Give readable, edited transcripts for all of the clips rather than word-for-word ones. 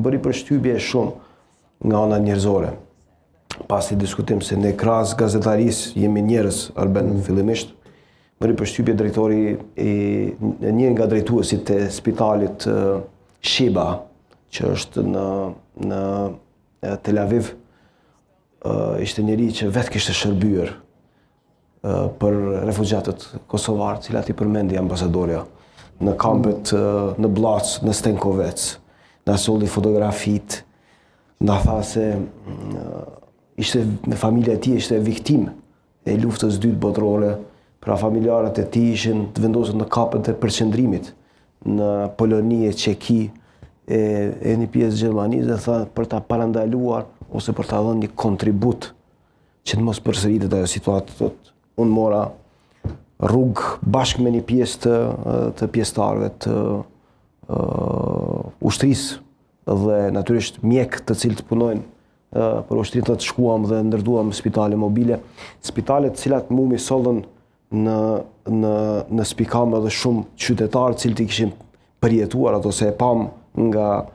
bëri përshtypje shumë nga ana njerëzore. Pasi diskutim se ne krahas gazetarisë jemi njerëz, Arben fillimisht, bëri përshtypje drejtori një nga drejtuesit të spitalit Sheba, që është në Tel Aviv, ishte njëri që vetë kishte shërbyer për refugjatët kosovarë, cilat i përmendi ambasadorja në kampet në Blac, në Stenkovec, na solli fotografit, na tha se familja e tij ishte viktim e luftës dytë botërore, pra familjarët e tij ishin të vendosur në kapet e përqendrimit në Poloni e Çeki e një pjesë Gjermanisë, dhe tha për ta parandaluar ose për ta dhënë një kontribut që të mos përsëritet ajo situatë. Unë mora rrugë bashkë me një pjesë të pjesëtarëve të ushtrisë dhe natyrisht mjek të cilët punojnë për ushtrinë, të shkuam dhe ndërtuam spitale mobile, spitale të cilat mi sollën në spikam edhe shumë qytetarë cilët i kishin përjetuar ato, se e pam nga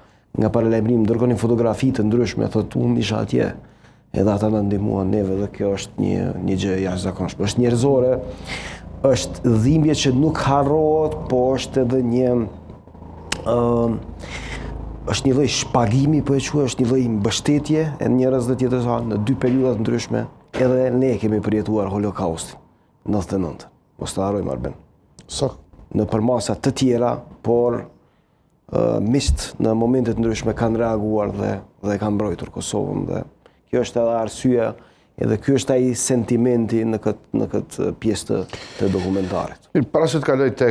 paralajmërim, ndërkohë një fotografi të ndryshme, thotë unë isha atje, edhe ata na ndihmuan neve, dhe kjo është një gjë jashtëzakonshme. Është njerëzore, është dhimbje që nuk harrohet, po është edhe është një lloj shpagimi, po e quaj, është një lloj mbështetje e njerëzve tjetër në dy periudha të ndryshme, edhe ne kemi përjetuar Holokaustin 99. Mos ta harrojmë, Arben. Në përmasa të tjera, por miqt në momente të ndryshme kanë reaguar dhe kanë mbrojtur Kosovën, dhe kjo është edhe arsyeja, edhe ky është ai sentimenti në këtë pjesë të dokumentarit. Para se të kaloj tek